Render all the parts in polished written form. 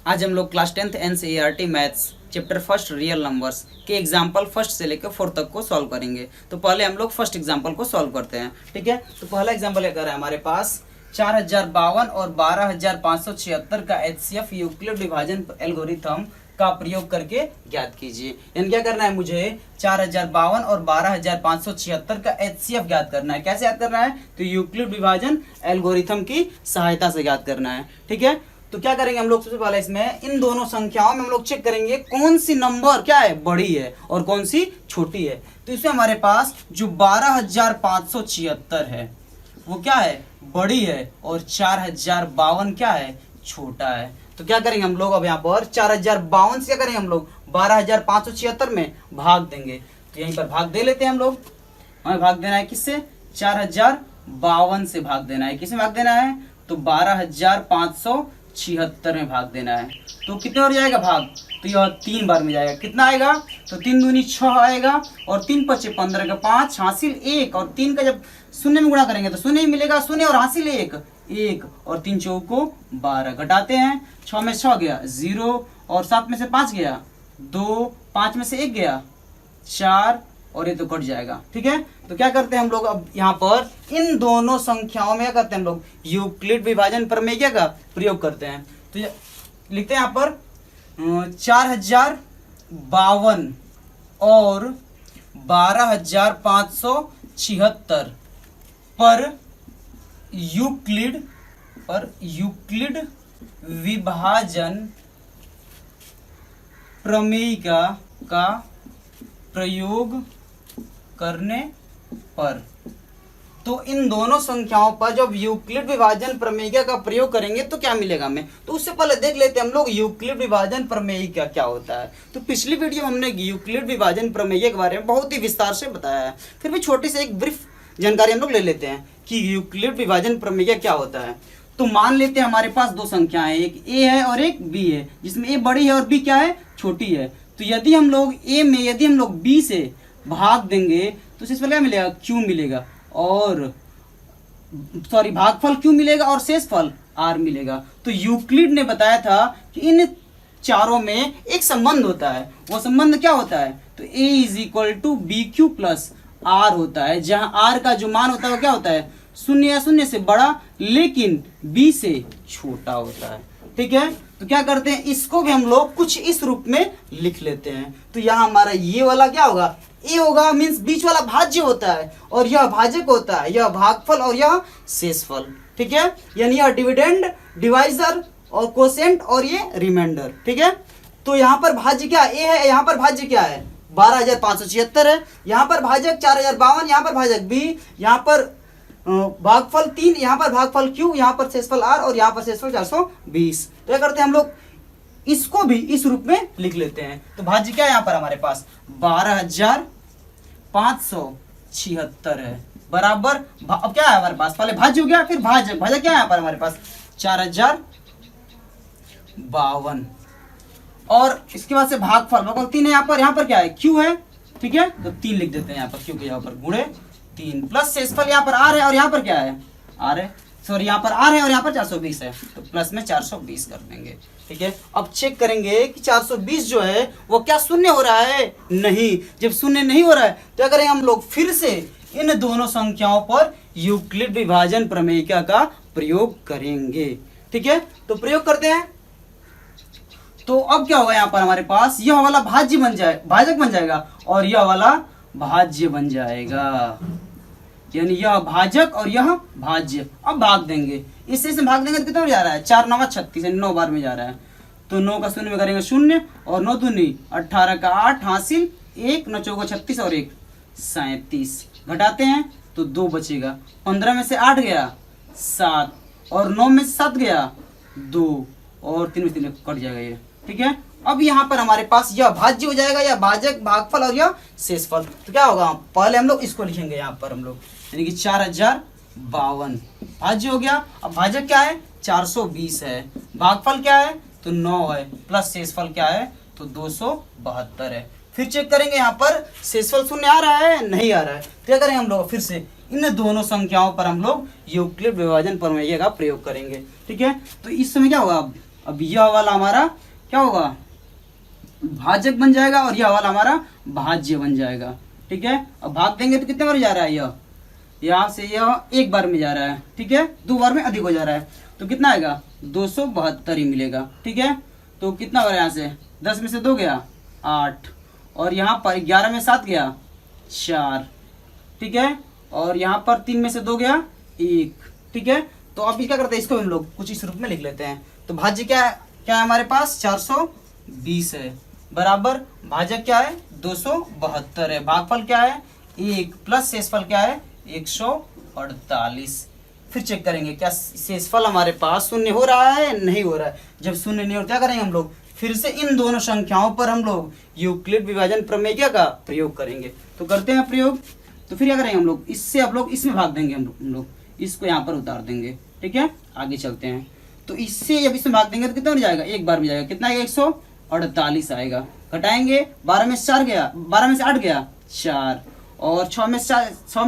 आज हम लोग class 10th NCERT maths chapter first real numbers के एग्जाम्पल फर्स्ट से लेकर फोर्थ तक को सॉल्व करेंगे। तो पहले हम लोग फर्स्ट एग्जाम्पल को सॉल्व करते हैं, ठीक है। तो पहला एग्जाम्पल लेकर है हमारे पास 4052 और 12576 का HCF यूक्लिड विभाजन एल्गोरिथम का प्रयोग करके ज्ञात कीजिए। यानी क्या करना है, मुझे 4052 और 12576 का HCF ज्ञात करना है। कैसे ज्ञात करना है, तो यूक्लिड विभाजन एल्गोरिथम की सहायता से ज्ञात करना है, ठीक है। तो क्या करेंगे हम लोग, सबसे पहले इसमें इन दोनों संख्याओं में हम लोग चेक करेंगे कौन सी नंबर क्या है बड़ी है और कौन सी छोटी है। तो इसमें हमारे पास जो 12576 है वो क्या है, बड़ी है, और 4052 क्या है, छोटा है। तो क्या करेंगे हम लोग, अब यहाँ पर 4052 से क्या करेंगे हम लोग, 12576 में भाग देंगे। तो यहीं पर भाग दे लेते हैं हम लोग। हमें भाग देना है किससे, 4052 से भाग देना है। किसमें भाग देना है, तो 12576 में भाग देना है। तो कितने हो जाएगा भाग, तो यह 3 बार में जाएगा। कितना आएगा, तो 3 दूनी 6 आएगा, और 3 पचे 15 का 5 हासिल 1, और 3 का जब शून्य में गुणा करेंगे तो शून्य ही मिलेगा, शून्य और हासिल 1, और 3 चौको 12 घटाते हैं। 6 में 6 गया 0, और 7 में से 5 गया 2, 5 में से 1 गया 4, और ये तो कट जाएगा, ठीक है। तो क्या करते हैं हम लोग, अब यहाँ पर इन दोनों संख्याओं में क्या करते हैं हम लोग, यूक्लिड विभाजन प्रमेय का प्रयोग करते हैं। तो लिखते हैं यहाँ पर 4052 और 12576 पर यूक्लिड विभाजन प्रमेय का प्रयोग करने पर। तो इन दोनों संख्याओं पर जब यूक्लिड विभाजन प्रमेय का प्रयोग करेंगे तो क्या मिलेगा हमें। तो उससे पहले देख लेते हैं हम लोग यूक्लिड विभाजन प्रमेय का क्या होता है। तो पिछली वीडियो में हमने यूक्लिड विभाजन प्रमेय के बारे में बहुत ही विस्तार से बताया है। फिर भी छोटी सी एक ब्रीफ जानकारी हम लोग ले लेते हैं कि यूक्लिड विभाजन प्रमेय क्या होता है। तो मान लेते हैं हमारे पास दो संख्याएं, एक ए है और एक बी है, जिसमें ए बड़ी है और बी क्या है, छोटी है। तो यदि हम लोग ए में यदि हम लोग बी से भाग देंगे तो इसमें क्या मिलेगा, क्यू मिलेगा, और सॉरी भागफल क्यू मिलेगा और शेषफल आर मिलेगा। तो यूक्लिड ने बताया था कि इन चारों में एक संबंध होता है। वो संबंध क्या होता है, तो A is equal to B Q plus R होता है, जहां आर का जो मान होता है वो क्या होता है, शून्य या शून्य से बड़ा लेकिन बी से छोटा होता है, ठीक है। तो क्या करते हैं, इसको भी हम लोग कुछ इस रूप में लिख लेते हैं। तो यहाँ हमारा ये वाला क्या होगा, ए होगा, मीन्स बीच वाला भाज्य होता है, और यह भाजक होता है, यह भागफल और यह शेषफल, ठीक है। यानी यह डिविडेंड, डिवाइजर और कोसेंट और ये रिमाइंडर, ठीक है। तो यहाँ पर भाज्य क्या ए है, यहाँ पर भाज्य क्या है 12576 है, यहाँ पर भाजक 4052, यहाँ पर भाजक बी, यहाँ पर भागफल 3, यहाँ पर भागफल क्यू, यहाँ पर शेषफल आर, और यहाँ पर शेषफल 420। तो क्या करते हैं हम लोग, इसको भी इस रूप में लिख लेते हैं। तो भाज्य क्या है यहाँ पर हमारे पास 12576 है, बराबर अब क्या है हमारे पास, पहले भाज्य हो गया फिर भाजक। भाजक क्या है यहाँ पर हमारे पास 4052, और इसके बाद से भागफल 3 है, यहाँ पर क्या है, क्यू है, ठीक है। तो 3 लिख देते हैं यहाँ पर, क्यू के यहाँ पर गुणे 3, प्लस शेषफल यहाँ पर आर है, और यहाँ पर क्या है, आर है, सॉरी यहाँ पर आर है और यहाँ पर 420 है, तो प्लस में 420 कर देंगे, ठीक है। अब चेक करेंगे कि 420 जो है वो क्या शून्य हो रहा है, नहीं। जब शून्य नहीं हो रहा है तो क्या करेंगे हम लोग, फिर से इन दोनों संख्याओं पर यूक्लिड विभाजन प्रमेय का प्रयोग करेंगे, ठीक है। तो प्रयोग करते हैं। तो अब क्या होगा, यहाँ पर हमारे पास यह वाला भाज्य बन जाए, भाजक बन जाएगा, और यह वाला भाज्य बन जाएगा, यानी यह भाजक और यह भाज्य। अब भाग देंगे, इससे भाग देंगे तो कितना हो जा रहा है, 4 9 36, 9 बार में जा रहा है। तो 9 का शून्य में करेंगे 0, और 9 दूनी 18 का 8 हासिल 1, 9 चौको 36 और 1 37, घटाते हैं तो 2 बचेगा। 15 में से 8 गया 7, और 9 में से 7 गया 2, और 3 में 3 कट जाएगा ये, ठीक है। अब यहाँ पर हमारे पास यह भाज्य हो जाएगा, यह भाजक, भागफल और यह शेषफल। तो क्या होगा, पहले हम लोग इसको लिखेंगे यहाँ पर हम लोग, यानी कि 4052 भाज्य हो गया। अब भाजक क्या है, 420 है, भागफल क्या है, तो 9 है, प्लस शेषफल क्या है, तो 272 है। फिर चेक करेंगे यहाँ पर शेषफल शून्य आ रहा है, नहीं आ रहा है। तो क्या करेंगे हम लोग, फिर से इन दोनों संख्याओं पर हम लोग यूक्लिड विभाजन प्रमेय का प्रयोग करेंगे, ठीक है। तो इस समय क्या होगा, अब यह वाला हमारा क्या होगा, भाजक बन जाएगा और यह वाला हमारा भाज्य बन जाएगा। ठीक है, अब भाग देंगे तो कितने बार जा रहा है, यह यहाँ से यह एक बार में जा रहा है। ठीक है, 2 बार में अधिक हो जा रहा है, तो कितना आएगा 272 ही मिलेगा। ठीक है, तो कितना हो रहा है यहाँ से 10 में से 2 गया 8, और यहाँ पर 11 में 7 गया 4। ठीक है, और यहाँ पर 3 में से 2 गया 1। ठीक है, तो अब क्या करते हैं, इसको हम लोग कुछ इस रूप में लिख लेते हैं। तो भाज्य क्या है, क्या है हमारे पास 420 है, बराबर भाजक क्या है 272 है, भागफल क्या है 1 प्लस शेषफल क्या है 148। फिर चेक करेंगे क्या शेषफल हमारे पास शून्य हो रहा है, नहीं हो रहा है। जब शून्य नहीं हो क्या करेंगे हम लोग, फिर से इन दोनों संख्याओं पर हम लोग यूक्लिड विभाजन प्रमेय का प्रयोग करेंगे। तो करते हैं प्रयोग। तो फिर क्या करेंगे हम लोग, इससे हम लोग इसमें भाग देंगे, हम लोग इसको यहाँ पर उतार देंगे। ठीक है, आगे चलते हैं। तो इससे जब इसमें भाग देंगे तो कितना हो जाएगा, एक बार में जाएगा, कितना आएगा 148 आएगा। घटाएंगे 12 में से 4 गया, 12 में से 8 गया 4, और 6 में से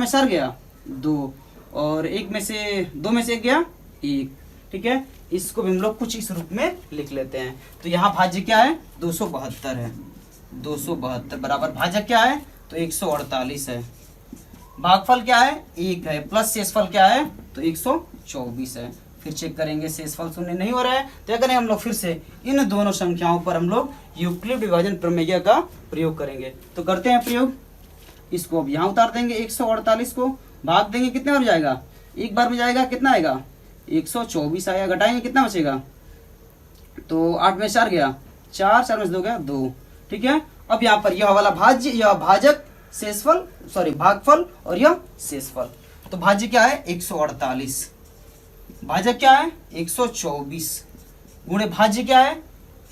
4 गया 2, और 1 में से 2 में से 1 गया 1। ठीक है, इसको भी हम लोग कुछ इस रूप में लिख लेते हैं। तो यहाँ भाज्य क्या है 272 है, 272 बराबर भाजक क्या है तो 148 है, भागफल क्या है 1 है, प्लस शेषफल क्या है तो 124 है। फिर चेक करेंगे शेषफल शून्य नहीं हो रहा है, तो क्या करें हम लोग, फिर से इन दोनों संख्याओं पर हम लोग यूक्लिड विभाजन प्रमेय का प्रयोग करेंगे। तो करते हैं प्रयोग। इसको अब यहाँ उतार देंगे, 148 को भाग देंगे, कितने बार जाएगा, एक बार में जाएगा, कितना आएगा 124 आएगा। घटाएंगे कितना बचेगा, तो 8 में 4 गया 4, 4 में से 2 गया 2। ठीक है, अब यहाँ पर यह वाला भाज्य, यह भाजक शेषफल सॉरी भागफल और यह शेषफल। तो भाज्य क्या है 148, भाजक क्या है 124, गुणे भाज्य क्या है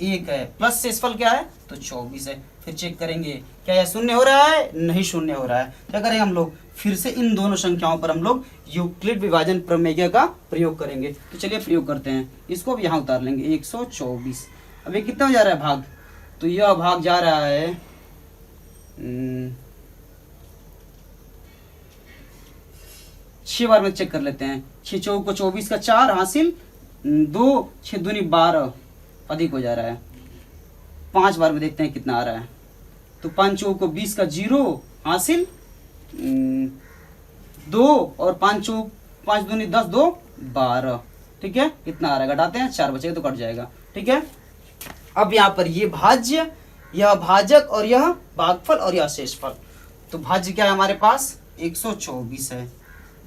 1 है, प्लस शेषफल क्या है तो 24 है। फिर चेक करेंगे क्या यह शून्य हो रहा है, नहीं शून्य हो रहा है। क्या करेंगे हम लोग, फिर से इन दोनों संख्याओं पर हम लोग यूक्लिड विभाजन प्रमेय का प्रयोग करेंगे। तो चलिए प्रयोग करते हैं। इसको अब यहाँ उतार लेंगे 124। अब ये कितना हो जा रहा है भाग, तो यह भाग जा रहा है 6 बार में चेक कर लेते हैं। 6 चौक को 24 का 4 हासिल 2, 6 दूनी 12 अधिक हो जा रहा है। 5 बार में देखते हैं कितना आ रहा है। तो 5 चौक को 20 का 0 हासिल 2, और 5 चौक 5 दूनी 10 2 12। ठीक है, कितना आ रहा है, घटाते हैं 4 बचेगा तो कट जाएगा। ठीक है, अब यहाँ पर ये भाज्य, यह भाजक और यह भागफल और यह शेषफल। तो भाज्य क्या है हमारे पास 124 है,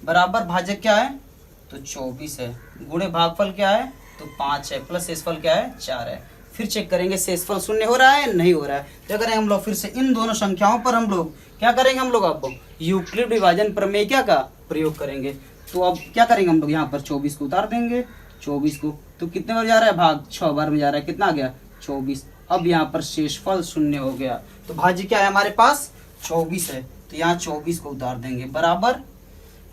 बराबर भाजक क्या है तो 24 है, गुणे भागफल क्या है तो 5 है, प्लस शेषफल क्या है 4 है। फिर चेक करेंगे शेषफल शून्य हो रहा है, नहीं हो रहा है। क्या करेंगे हम लोग, फिर से इन दोनों संख्याओं पर हम लोग क्या करेंगे, हम लोग अब यूक्लिड विभाजन प्रमेय का प्रयोग करेंगे। तो अब क्या करेंगे हम लोग, यहाँ पर 24 को उतार देंगे, 24 को, तो कितने बार जा रहा है भाग 6 बार में जा रहा है, कितना आ गया 24। अब यहाँ पर शेषफल शून्य हो गया। तो भाज्य क्या है हमारे पास 24 है, तो यहाँ 24 को उतार देंगे, बराबर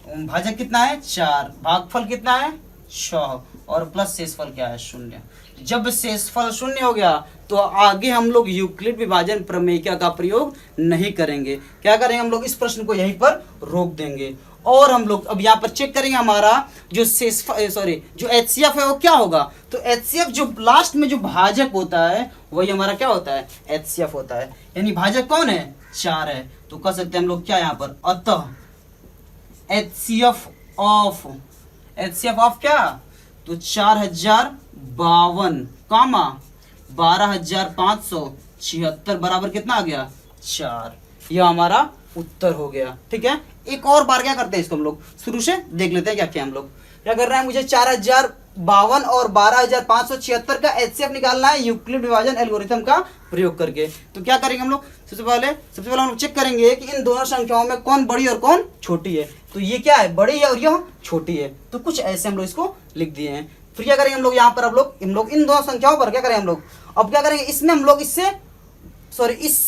भाजक कितना है 4, भागफल कितना है 6, और प्लस शेषफल क्या है 0। जब शेषफल 0 हो गया तो आगे हम लोग यूक्लिड विभाजन प्रमेय का प्रयोग नहीं करेंगे। क्या करेंगे हम लोग, इस प्रश्न को यहीं पर रोक देंगे, और हम लोग अब यहाँ पर चेक करेंगे हमारा जो जो HCF है वो क्या होगा। तो HCF जो लास्ट में जो भाजक होता है वही हमारा क्या होता है HCF होता है, यानी भाजक कौन है 4 है। तो कह सकते हैं हम लोग क्या यहाँ पर, अतः HCF ऑफ क्या, तो 4052 कामा 12576 बराबर कितना आ गया 4। यह हमारा उत्तर हो गया। ठीक है, एक और बार क्या करते हैं, इसको हम लोग शुरू से देख लेते हैं। क्या क्या हम लोग क्या कर रहे हैं, मुझे 4052 और 12576 का HCF निकालना है यूक्लिड विभाजन एल्गोरिथम का प्रयोग करके। तो क्या करेंगे हम लोग, सबसे पहले हम लोग चेक करेंगे कि इन दोनों संख्याओं में कौन बड़ी और कौन छोटी है। तो ये क्या है, बड़ी है और यह छोटी है, तो कुछ ऐसे हम लोग इसको लिख दिए हैं। फिर क्या करेंगे हम लोग, यहाँ पर हम लोग इन दोनों संख्याओं पर क्या करेंगे हम लोग, अब क्या करेंगे, इसमें हम लोग इससे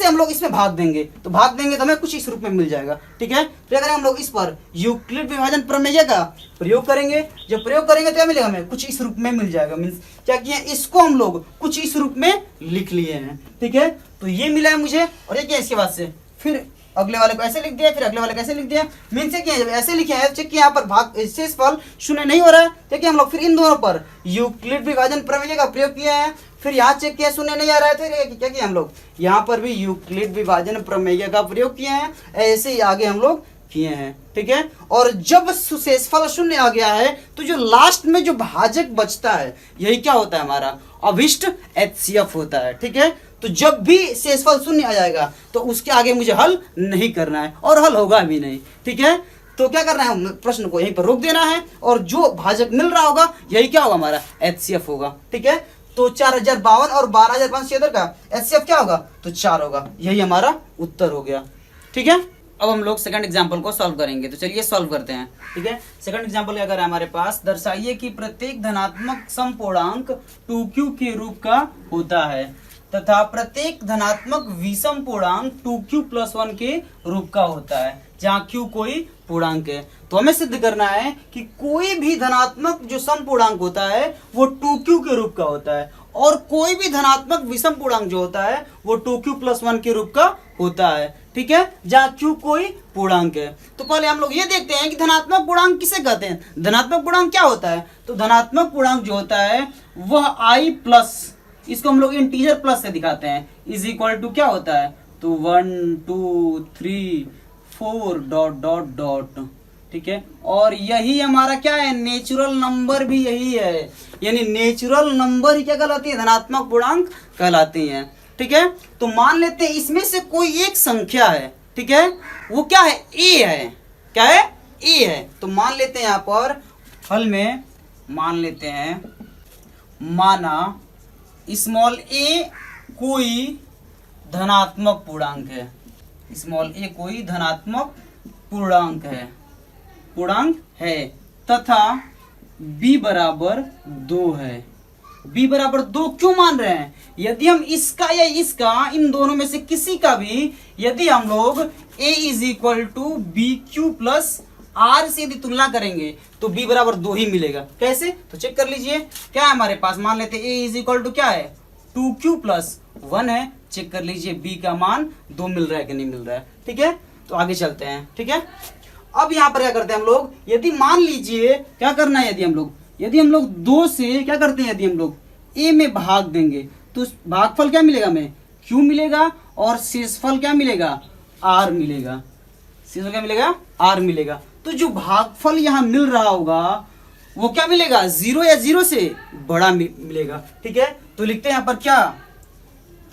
हम लोग इसमें भाग देंगे। तो भाग देंगे तो हमें कुछ इस रूप में मिल जाएगा। ठीक है, तो क्या करेंगे हम लोग, इस पर यूक्लिड विभाजन प्रमेय का प्रयोग करेंगे। जब प्रयोग करेंगे तो क्या मिलेगा हमें, कुछ इस रूप में मिल जाएगा। मीन्स क्या किया, इसको हम लोग कुछ इस रूप में लिख लिए हैं। ठीक है, तो ये मिला है मुझे, और ये क्या इसके बाद से फिर अगले वाले को ऐसे लिख दिया, फिर अगले वाले को ऐसे लिख दिया। मीन से क्या, जब ऐसे लिखे हैं चेक किया यहाँ पर भाग शेषफल शून्य नहीं हो रहा है, देखिए हम लोग फिर इन दोनों पर यूक्लिड विभाजन प्रमेय का प्रयोग किया है। फिर यहाँ चेक किया शून्य नहीं आ रहा है, तो क्या किया हम लोग यहाँ पर भी यूक्लिड विभाजन प्रमेय का प्रयोग किए हैं। ऐसे ही आगे हम लोग किए हैं, ठीक है। और जब शेषफल शून्य आ गया है तो जो लास्ट में जो भाजक बचता है यही क्या होता है, हमारा अभिष्ट HCF होता है, ठीक है। तो जब भी शेषफल शून्य आ जाएगा तो उसके आगे मुझे हल नहीं करना है और हल होगा भी नहीं, ठीक है। तो क्या करना है, प्रश्न को यहीं पर रोक देना है और जो भाजक मिल रहा होगा यही क्या होगा, हमारा HCF होगा, ठीक है। तो 4052 और 12576 का HCF क्या होगा, तो 4 होगा। यही हमारा उत्तर हो गया, ठीक है। अब हम लोग सेकंड एग्जाम्पल को सॉल्व करेंगे, तो चलिए सॉल्व करते हैं, ठीक है। सेकंड एग्जाम्पल क्या कर रहा है हमारे पास, दर्शाइए कि प्रत्येक धनात्मक समपूर्णांक 2q के रूप का होता है तथा प्रत्येक धनात्मक विषम पूर्णांक 2q+1 के रूप का होता है, जहाँ q कोई पूर्णांक है। तो हमें सिद्ध करना है कि कोई भी धनात्मक जो समपूर्णांक होता है वो 2q के रूप का होता है और कोई भी धनात्मक विषम पूर्णांक जो होता है वो 2q+1 के रूप का होता है, ठीक है, जहाँ q कोई पूर्णांक है। तो पहले हम लोग ये देखते हैं कि धनात्मक पूर्णांक किसे कहते हैं। धनात्मक पूर्णांक क्या होता है, तो धनात्मक पूर्णांक जो होता है वह i प्लस, इसको हम लोग इंटीजर प्लस से दिखाते हैं, इज इक्वल टू क्या होता है, तो 1 2 3 4 डॉट डॉट डॉट, ठीक है। और यही हमारा क्या है, नेचुरल नंबर भी यही है, यानी नेचुरल नंबर ही क्या कहलाती है, धनात्मक पूर्णांक कहलाती हैं, ठीक है। तो मान लेते हैं इसमें से कोई एक संख्या है, ठीक है, वो क्या है, a है, क्या है, a है। तो मान लेते हैं यहाँ पर हल में मान लेते हैं, माना स्मॉल a कोई धनात्मक पूर्णांक है, स्मॉल a कोई धनात्मक पूर्णांक है तथा b बराबर 2 है। b बराबर 2 क्यों मान रहे हैं, यदि हम इसका या इसका इन दोनों में से किसी का भी यदि हम लोग a is equal to B Q plus R से यदि तुलना करेंगे तो b बराबर 2 ही मिलेगा। कैसे, तो चेक कर लीजिए क्या है हमारे पास, मान लेते a इज इक्वल टू क्या है, 2q+1 है। चेक कर लीजिए b का मान 2 मिल रहा है कि नहीं मिल रहा है, ठीक है। तो आगे चलते हैं, ठीक है। अब यहाँ पर क्या करते हैं हम लोग, यदि मान लीजिए क्या करना है, यदि हम लोग 2 से क्या करते हैं, यदि हम लोग a में भाग देंगे तो भागफल क्या मिलेगा हमें, q मिलेगा और शेषफल क्या मिलेगा, r मिलेगा, शेषफल क्या मिलेगा, r मिलेगा। तो जो भागफल यहाँ मिल रहा होगा वो क्या मिलेगा, 0 या 0 से बड़ा मिलेगा, ठीक है। तो लिखते हैं यहाँ पर क्या,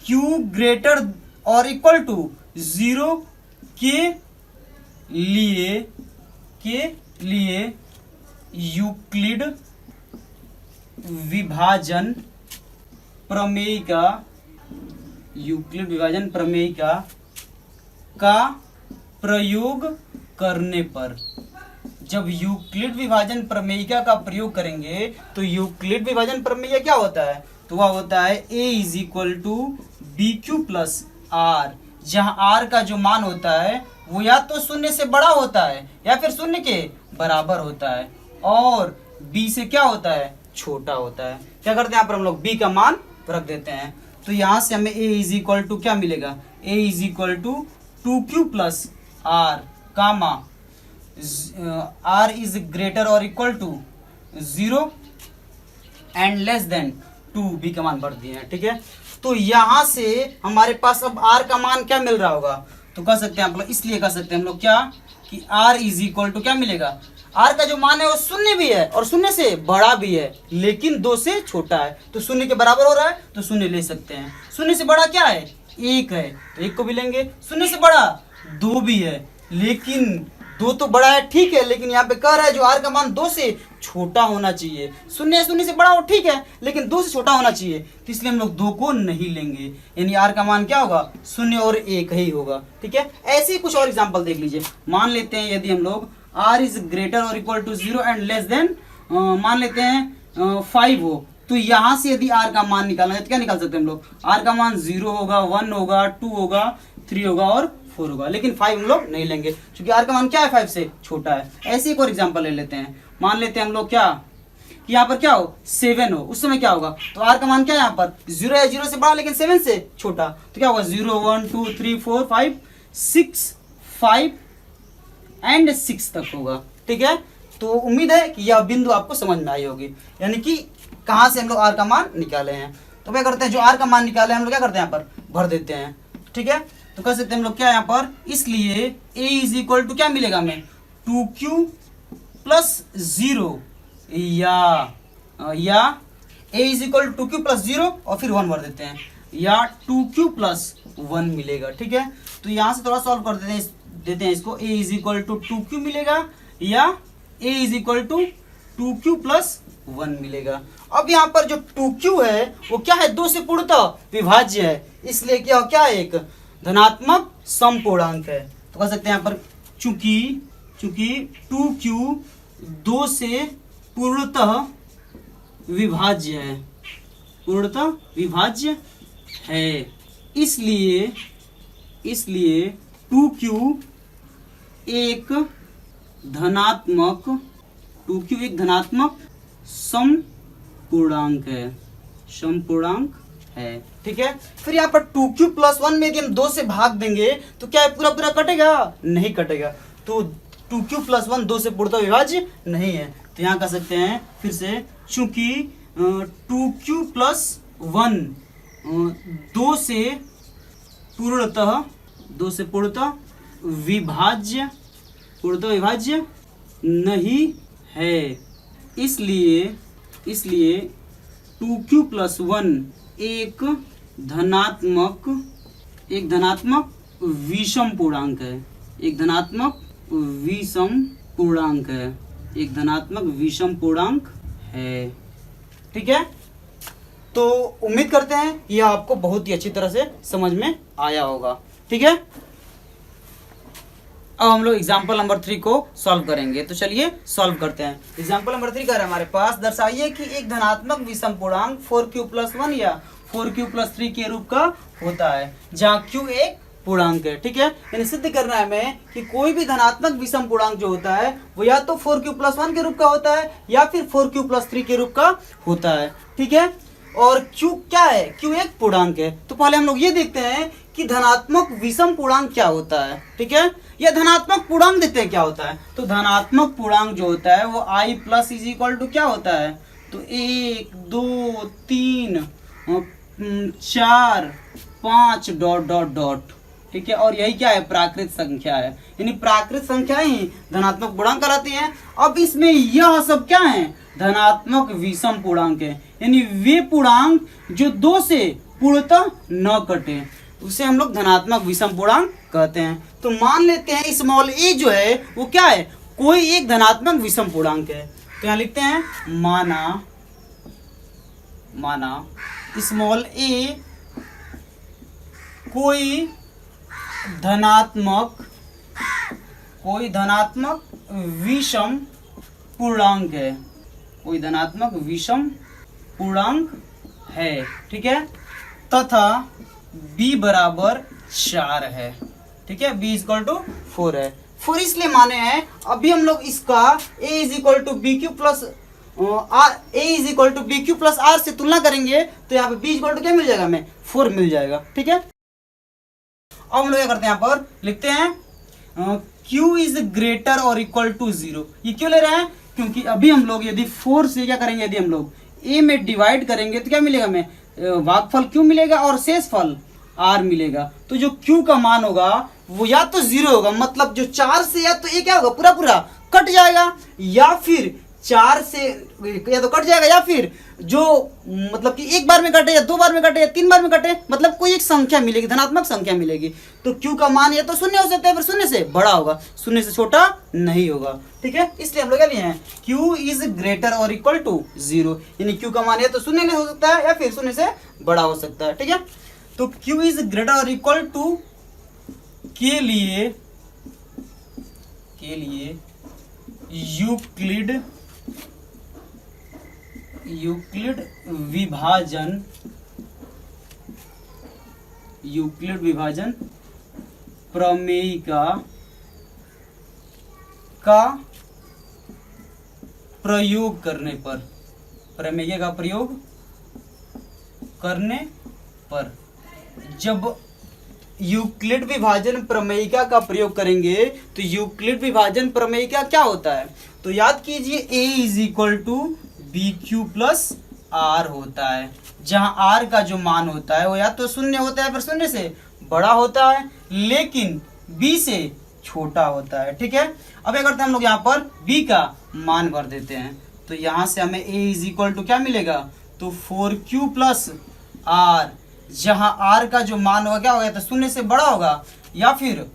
q ग्रेटर और इक्वल टू 0 के लिए यूक्लिड विभाजन प्रमेय का प्रयोग करने पर, जब यूक्लिड विभाजन प्रमेय का प्रयोग करेंगे तो यूक्लिड विभाजन प्रमेय क्या होता है, तो वह होता है a is equal to B Q plus R, जहाँ r का जो मान होता है वो या तो 0 से बड़ा होता है या फिर 0 के बराबर होता है और b से क्या होता है, छोटा होता है। क्या करते हैं यहाँ पर हम लोग b का मान रख देते हैं, तो यहाँ से हमें a इज इक्वल टू क्या मिलेगा, a is equal to 2q+ r comma r is greater और equal to 0 and less than 2, b का मान भर दिए हैं, ठीक है। तो यहाँ से हमारे पास अब r का मान क्या मिल रहा होगा, तो कह सकते हैं हम लोग, इसलिए कह सकते हैं हम लोग क्या कि r इज इक्वल टू क्या मिलेगा, r का जो मान है वो 0 भी है और 0 से बड़ा भी है लेकिन 2 से छोटा है, तो 0 के बराबर हो रहा है तो 0 ले सकते हैं। 0 से बड़ा क्या है, 1 है, तो 1 को भी लेंगे। 0 से बड़ा 2 भी है लेकिन 2 तो बड़ा है, ठीक है, लेकिन यहाँ पे कह रहा है जो r का मान 2 से छोटा होना चाहिए। 0 से बड़ा हो ठीक है लेकिन 2 से छोटा होना चाहिए, तो इसलिए हम लोग 2 को नहीं लेंगे, यानी r का मान क्या होगा, 0 और 1 ही होगा, ठीक है। ऐसे ही कुछ और एग्जांपल देख लीजिए। मान लेते हैं यदि हम लोग r इज ग्रेटर और equal to 0 and less than मान लेते हैं 5 हो, तो यहाँ से यदि r का मान निकालना है तो क्या निकाल सकते हैं हम लोग, r का मान 0 होगा, 1 होगा, 2 होगा, 3 होगा और 4 होगा, लेकिन 5 हम लोग नहीं लेंगे क्योंकि r का मान क्या है, 5 से छोटा है। ऐसे एक और एग्जांपल ले लेते हैं। मान लेते हैं हम लोग क्या कि यहाँ पर क्या हो, 7 हो, उस समय क्या होगा, तो r का मान क्या है यहाँ पर 0 है, 0 से बड़ा लेकिन 7 से छोटा, तो क्या होगा 0 1 2 3 4 5 6 5 एंड 6 तक होगा। ठीक है, तो उम्मीद है कि यह बिंदु आपको समझ में आई होगी, यानी कि कहाँ से हम लोग आर का मान निकाले हैं। तो क्या करते हैं, जो आर का मान निकाले हम लोग क्या करते हैं, यहाँ पर भर देते हैं। ठीक है, तो कह सकते हैं हम लोग क्या यहाँ पर, इसलिए a इज इक्वल टू क्या मिलेगा हमें, 2q प्लस 0 या a is equal to 2q plus 0 और फिर 1 भर देते हैं, या 2q प्लस 1 मिलेगा। ठीक है, तो यहाँ से थोड़ा सॉल्व कर देते हैं इसको, a is equal to 2q मिलेगा या a is equal to 2q plus 1 मिलेगा। अब यहाँ पर जो 2q है वो क्या है, 2 से पूर्णतः विभाज्य है, इसलिए क्या है, एक धनात्मक समपूर्णांक है। तो कह सकते हैं यहाँ पर चूंकि 2q 2 से पूर्णतः विभाज्य है, पूर्णतः विभाज्य है, इसलिए 2q एक धनात्मक समपूर्णांक है। ठीक है, फिर यहाँ पर 2q प्लस 1 में यदि हम 2 से भाग देंगे तो क्या पूरा कटेगा, नहीं कटेगा। तो 2q प्लस 1 2 से पूर्णतः विभाज्य नहीं है। तो यहाँ कह सकते हैं फिर से, चूंकि 2q प्लस 1 2 से पूर्णतः विभाज्य नहीं है, इसलिए 2q प्लस 1 एक धनात्मक विषम पूर्णांक है, एक धनात्मक विषम पूर्णांक है। ठीक है, तो उम्मीद करते हैं यह आपको बहुत ही अच्छी तरह से समझ में आया होगा। ठीक है, अब हम लोग एग्जाम्पल नंबर 3 को सॉल्व करेंगे। तो चलिए सॉल्व करते हैं। एग्जाम्पल नंबर 3 का है हमारे पास, दर्शाइए कि एक धनात्मक विषम पूर्णांक 4q प्लस 1 या 4q प्लस 3 के रूप का होता है, जहाँ q एक पूर्णांक है। ठीक है, यानी सिद्ध करना है हमें कि कोई भी धनात्मक विषम पूर्णांक जो होता है वो या तो 4q प्लस 1 के रूप का होता है या फिर 4q प्लस 3 के रूप का होता है। ठीक है, और q क्या है, q एक पूर्णांक है। तो पहले हम लोग ये देखते हैं कि धनात्मक विषम पूर्णांक क्या होता है। ठीक है, या धनात्मक पूर्णांक देखते हैं क्या होता है। तो धनात्मक पूर्णांक जो होता है वो i plus is equal to क्या होता है, तो 1 2 3 4 5 डॉट डॉट डॉट। ठीक है, और यही क्या है, प्राकृत संख्या है, यानी प्राकृत संख्याएं ही धनात्मक पूर्णांक कहलाती हैं। अब इसमें यह सब क्या है, धनात्मक विषम पूर्णांक है, यानी वे पूर्णांक जो 2 से पूर्णतः न कटे, उसे हम लोग धनात्मक विषम पूर्णांक कहते हैं। तो मान लेते हैं स्मॉल a जो है वो क्या है, कोई एक धनात्मक विषम पूर्णांक है। तो यहाँ लिखते हैं माना स्मॉल a कोई धनात्मक विषम पूर्णांक है, कोई धनात्मक विषम पूर्णांक है। ठीक है, तथा b बराबर 4 है। ठीक है, b इक्वल टू 4 है। 4 इसलिए माने हैं, अभी हम लोग इसका a is equal to B Q plus R से तुलना करेंगे तो यहाँ पे b इक्वल टू क्या मिल जाएगा, हमें 4 मिल जाएगा। ठीक है, अब हम लोग क्या करते हैं, यहाँ पर लिखते हैं q इज ग्रेटर और इक्वल टू 0। ये क्यों ले रहे हैं, क्योंकि अभी हम लोग यदि 4 से क्या करेंगे, यदि हम लोग a में डिवाइड करेंगे तो क्या मिलेगा, हमें भागफल q मिलेगा और शेषफल r मिलेगा। तो जो q का मान होगा वो या तो 0 होगा, मतलब जो 4 से या तो ये क्या होगा, पूरा कट जाएगा, या फिर 4 से या तो कट जाएगा, या फिर जो मतलब कि एक बार में कटे या 2 बार में कटे या 3 बार में कटे, मतलब कोई एक संख्या मिलेगी, धनात्मक संख्या मिलेगी। तो q का मान या तो 0 हो सकता है, फिर 0 से बड़ा होगा, 0 से छोटा नहीं होगा। ठीक है, इसलिए हम लोग क्या लिए हैं, q इज ग्रेटर और इक्वल टू 0, यानी q का मान या तो 0 हो सकता है या फिर 0 से बड़ा हो सकता है। ठीक है, तो q इज ग्रेटर और इक्वल टू के लिए यूक्लिड विभाजन प्रमेय का प्रयोग करने पर जब यूक्लिड विभाजन प्रमेयिका का प्रयोग करेंगे तो यूक्लिड विभाजन प्रमेयिका क्या होता है, तो याद कीजिए a is equal to B Q plus R होता है, जहां r का जो मान होता है वो या तो शून्य होता है फिर शून्य से बड़ा होता है लेकिन b से छोटा होता है। ठीक है, अब क्या करते हैं हम लोग यहाँ पर b का मान भर देते हैं, तो यहाँ से हमें a इज इक्वल टू क्या मिलेगा, तो 4q प्लस आर, जहां r का जो मान होगा क्या होगा, तो शून्य से बड़ा होगा या फिर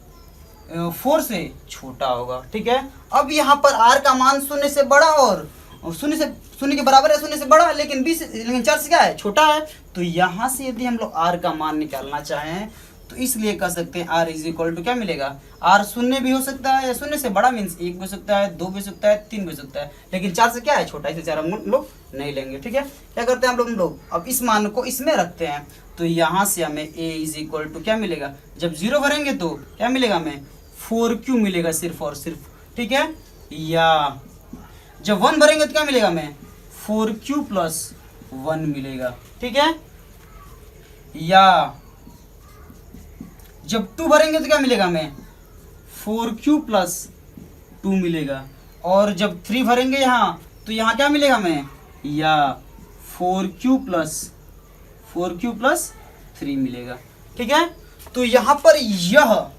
4 से छोटा होगा। ठीक है, अब यहाँ पर r का मान शून्य से बड़ा और शून्य के बराबर है, शून्य से बड़ा है लेकिन 4 से क्या है, छोटा है। तो यहाँ से यदि हम लोग r का मान निकालना चाहें तो इसलिए कह सकते हैं r इज इक्वल टू क्या मिलेगा, r शून्य भी हो सकता है या शून्य से बड़ा मीन्स 1 भी हो सकता है, 2 भी हो सकता है, 3 भी हो सकता है, लेकिन 4 से क्या है, छोटा है, इसलिए 4 हम लोग नहीं लेंगे। ठीक है, क्या करते हैं हम लोग अब इस मान को इसमें रखते हैं, तो यहाँ से हमें a इज इक्वल टू क्या मिलेगा, जब 0 भरेंगे तो क्या मिलेगा हमें 4q मिलेगा सिर्फ और सिर्फ। ठीक है, या जब 1 भरेंगे तो क्या मिलेगा हमें 4q प्लस 1 मिलेगा। ठीक है, या जब 2 भरेंगे तो क्या मिलेगा हमें 4q प्लस 2 मिलेगा, और जब 3 भरेंगे यहाँ तो यहाँ क्या मिलेगा हमें, या 4q प्लस 3 मिलेगा। ठीक है, तो यहाँ पर यह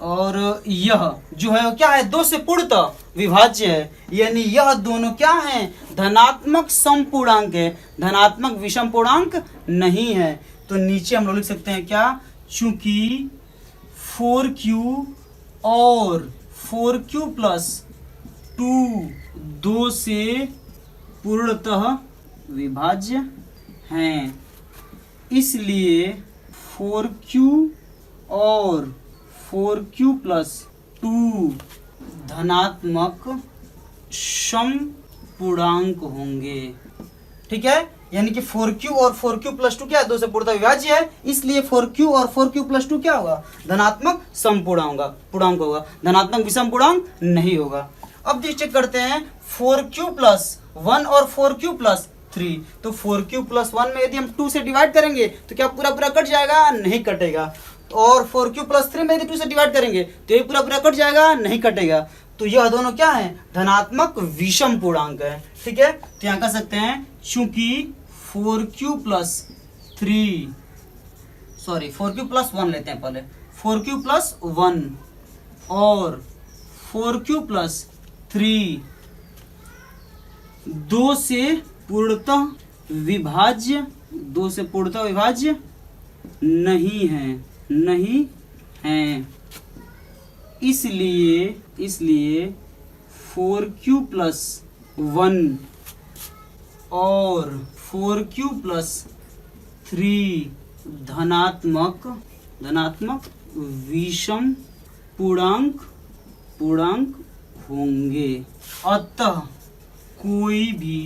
और यह जो है वो क्या है, 2 से पूर्णतः विभाज्य है, यानी यह दोनों क्या हैं, धनात्मक समपूर्णांक है, धनात्मक विषम पूर्णांक नहीं है। तो नीचे हम लोग लिख सकते हैं क्या, चूंकि 4q और 4q प्लस 2 2 से पूर्णतः विभाज्य हैं, इसलिए 4q और 4q प्लस 2 धनात्मक समपूर्णांक होंगे। ठीक है, यानी कि 4q और 4q प्लस 2 क्या है, 2 से पूर्णतः विभाज्य है, इसलिए 4q और 4q प्लस 2 क्या होगा, धनात्मक समपूर्णांक होगा, धनात्मक विषम पूर्णांक नहीं होगा। अब चेक करते हैं 4q प्लस 1 और 4q प्लस 3, तो 4q प्लस 1 में यदि हम 2 से डिवाइड करेंगे तो क्या पूरा कट जाएगा, नहीं कटेगा, और 4q प्लस 3 में यदि 2 से डिवाइड करेंगे तो ये पूरा कट जाएगा, नहीं कटेगा। तो यह दोनों क्या है, धनात्मक विषम पूर्णांक है। ठीक है, तो यहाँ कह सकते हैं चूंकि 4q प्लस 1 लेते हैं पहले, 4q प्लस 1 और 4q प्लस 3 2 से पूर्णतः विभाज्य नहीं है, इसलिए 4q प्लस 1 और 4q प्लस 3 धनात्मक विषम पूर्णांक होंगे। अतः कोई भी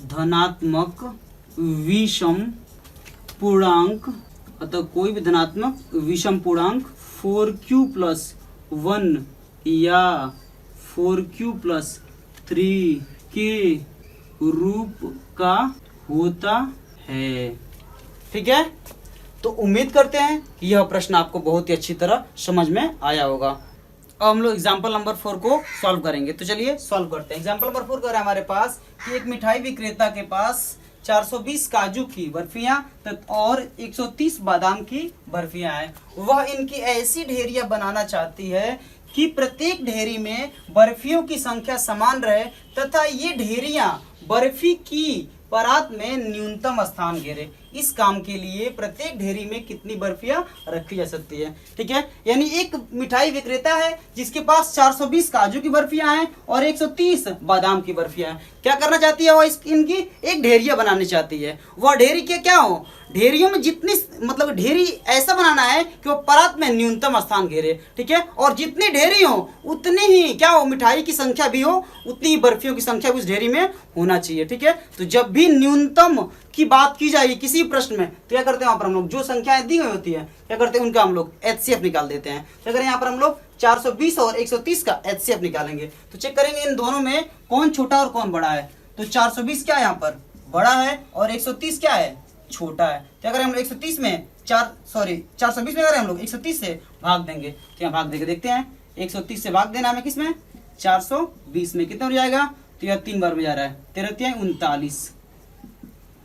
धनात्मक विषम पूर्णांक 4q प्लस 1 या 4q प्लस 3 के रूप का होता है। ठीक है, तो उम्मीद करते हैं कि यह प्रश्न आपको बहुत ही अच्छी तरह समझ में आया होगा। अब हम लोग एग्जाम्पल नंबर 4 को सॉल्व करेंगे, तो चलिए सॉल्व करते हैं। एग्जाम्पल नंबर 4 कर रहे हैं हमारे पास कि एक मिठाई विक्रेता के पास 420 काजू की बर्फियां और 130 बादाम की बर्फियां हैं। वह इनकी ऐसी ढेरियां बनाना चाहती है कि प्रत्येक ढेरी में बर्फियों की संख्या समान रहे तथा ये ढेरियां बर्फी की परात में न्यूनतम स्थान घेरे। इस काम के लिए प्रत्येक ढेरी में कितनी बर्फियां रखी जा सकती है। ठीक है, यानी एक मिठाई विक्रेता है जिसके पास 420 काजू की बर्फियां हैं और 130 बादाम की बर्फियां हैं। क्या करना चाहती है, वह इनकी एक ढेरिया बनानी चाहती है। वह ढेरी के क्या हो, ढेरियों में जितनी मतलब ढेरी ऐसा बनाना है कि वो परात में न्यूनतम स्थान घेरे। ठीक है, और जितनी ढेरी हो उतनी ही क्या हो, मिठाई की संख्या भी हो, उतनी ही बर्फियों की संख्या भी उस ढेरी में होना चाहिए। ठीक है, तो जब भी न्यूनतम की बात की जाएगी किसी प्रश्न में तो क्या करते हैं, वहां पर हम लोग जो संख्याएं दी हुई होती है क्या करते हैं, उनका हम लोग HCF निकाल देते हैं। तो अगर यहाँ पर हम लोग 420 और 130 का HCF निकालेंगे तो चेक करेंगे इन दोनों में कौन छोटा और कौन बड़ा है। तो 420 क्या है यहाँ पर बड़ा है और 130 क्या है छोटा है। क्या करें हम लोग 130 में 420 में करें हम लोग 130 से भाग देंगे, तो यहाँ भाग देंगे, देखते हैं 130 से भाग देना हमें किस में 420 में, कितना हो जाएगा, तो यह 3 बार में जा रहा है, 13×3 = 39,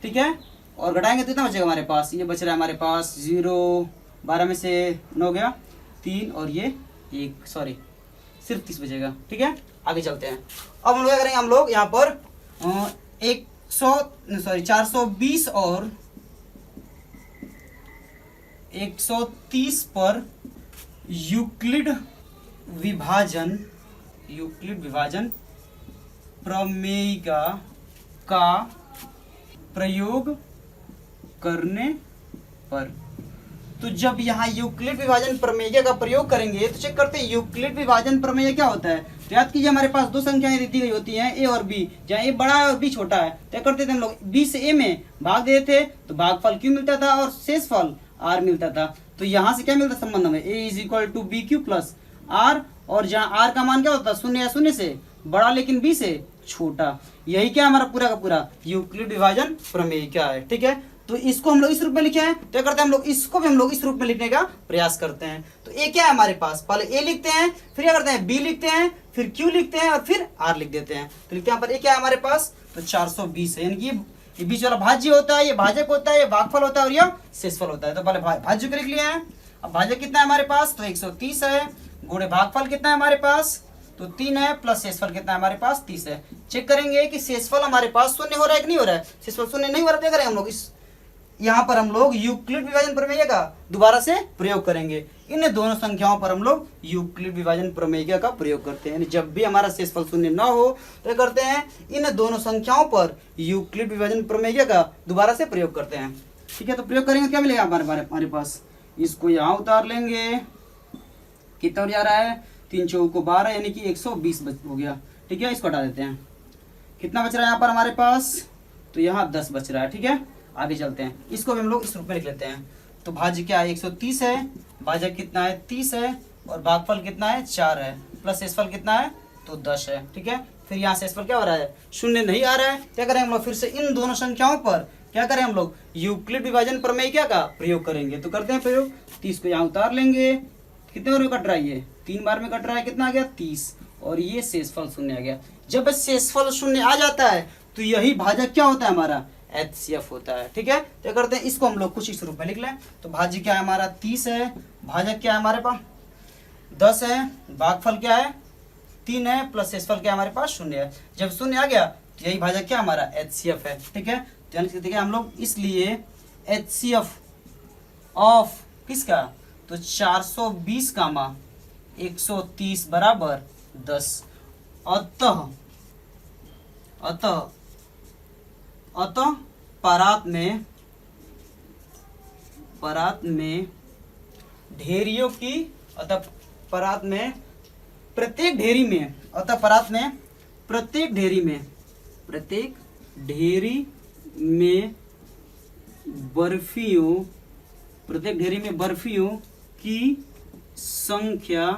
ठीक है। और घटाएंगे तो कितना बचेगा हमारे पास, ये बच रहा है हमारे पास 0, 12 में से 9 गया 3 और ये 1, सिर्फ 30 बचेगा, ठीक है। आगे चलते हैं। अब हम लोग क्या करेंगे, हम लोग यहाँ पर 420 और 130 पर यूक्लिड विभाजन प्रमेय का प्रयोग करने पर, तो जब यहाँ यूक्लिड विभाजन प्रमेय का प्रयोग करेंगे तो चेक करते हैं यूक्लिड विभाजन प्रमेय क्या होता है। तो याद कीजिए हमारे पास दो संख्याएं दी गई होती हैं, ए और बी, जहाँ ए बड़ा है और बी छोटा है। क्या करते थे हम लोग, बी से ए में भाग देते थे तो भागफल क्यू मिलता था और शेषफल आर मिलता था। तो यहाँ से क्या मिलता संबंध हमें, ए = BQ + आर, और जहाँ आर का मान क्या होता है 0 या 0 से बड़ा लेकिन बी से छोटा। यही क्या हमारा पूरा का पूरा यूक्लिड विभाजन प्रमेय क्या है, ठीक है। तो इसको हम लोग इस रूप में लिखे हैं, तो क्या करते हैं हम लोग इसको भी हम लोग इस रूप में लिखने का प्रयास करते हैं। तो ए क्या है हमारे पास, पहले ए लिखते हैं, फिर क्या करते हैं बी लिखते हैं, फिर क्यू लिखते हैं और फिर आर लिख देते हैं। तो लिखते हैं यहाँ पर ए क्या है हमारे पास, तो 420 है, यानी कि ये बीच वाला भाज्य होता है, ये भाजक होता है, ये भागफल होता है और यह शेषफल होता है। तो पहले भाज्य को लिख लिया है। अब भाजक कितना है हमारे पास, तो 130 है, गुणे भागफल कितना है हमारे पास, तो 3 है, प्लस शेषफल कितना है हमारे पास 30 है। चेक करेंगे कि शेषफल हमारे पास 0 हो रहा है कि नहीं हो रहा है, शेषफल 0 नहीं हो रहा है, क्या करें हम लोग इस यहाँ पर हम लोग यूक्लिड विभाजन प्रमेय का दोबारा से प्रयोग करेंगे। इन दोनों संख्याओं पर हम लोग यूक्लिड विभाजन प्रमेय का प्रयोग करते हैं। जब भी हमारा शेषफल 0 ना हो तो करते हैं इन दोनों संख्याओं पर यूक्लिड विभाजन प्रमेय का दोबारा से प्रयोग करते हैं, ठीक है। तो प्रयोग करेंगे क्या मिलेगा हमारे पास, इसको यहाँ उतार लेंगे, कितना हो जा रहा है 3 × 12 यानी कि 120 हो गया, ठीक है। इसको हटा देते हैं, कितना बच रहा है यहाँ पर हमारे पास, तो यहाँ 10 बच रहा है, ठीक है। आगे चलते हैं, इसको भी हम लोग इस रूप में लिख लेते हैं। तो भाज्य क्या है 130 है, भाजक कितना है 30 है, और भागफल कितना है 4 है, प्लस शेषफल कितना है तो 10 है, ठीक है। फिर यहाँ शेषफल क्या हो रहा है 0 नहीं आ रहा है, क्या करें हम लोग फिर से इन दोनों संख्याओं पर क्या करें हम लोग यूक्लिड विभाजन प्रमेय का प्रयोग करेंगे। तो करते हैं प्रयोग, 30 को यहाँ उतार लेंगे, कितने बार में कट रहा है ये 3 बार में कट रहा है, कितना आ गया 30, और ये शेषफल 0 आ गया। जब शेषफल 0 आ जाता है तो यही भाजक क्या होता है हमारा HCF होता है, ठीक है। तो करते हैं इसको हम लोग कुछ इस रूप में लिख लें। तो भाज्य क्या है हमारा 30 है, भाजक क्या है हमारे पास 10 है, भागफल क्या है 3 है, प्लस शेषफल क्या है हमारे पास 0 है। जब 0 आ गया तो यही भाजक क्या हमारा HCF है, ठीक है। तो हम लोग इसलिए HCF ऑफ किसका, तो 420 कामा 130 बराबर 10। अतः परात में ढेरियों की, अतः परात में प्रत्येक ढेरी में, अतः परात में प्रत्येक ढेरी में बर्फियों की संख्या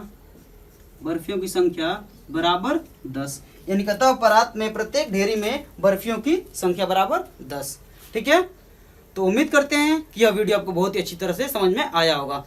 बराबर 10, यानी कि अतः परात में प्रत्येक ढेरी में बर्फियों की संख्या बराबर 10, ठीक है। तो उम्मीद करते हैं कि यह वीडियो आपको बहुत ही अच्छी तरह से समझ में आया होगा।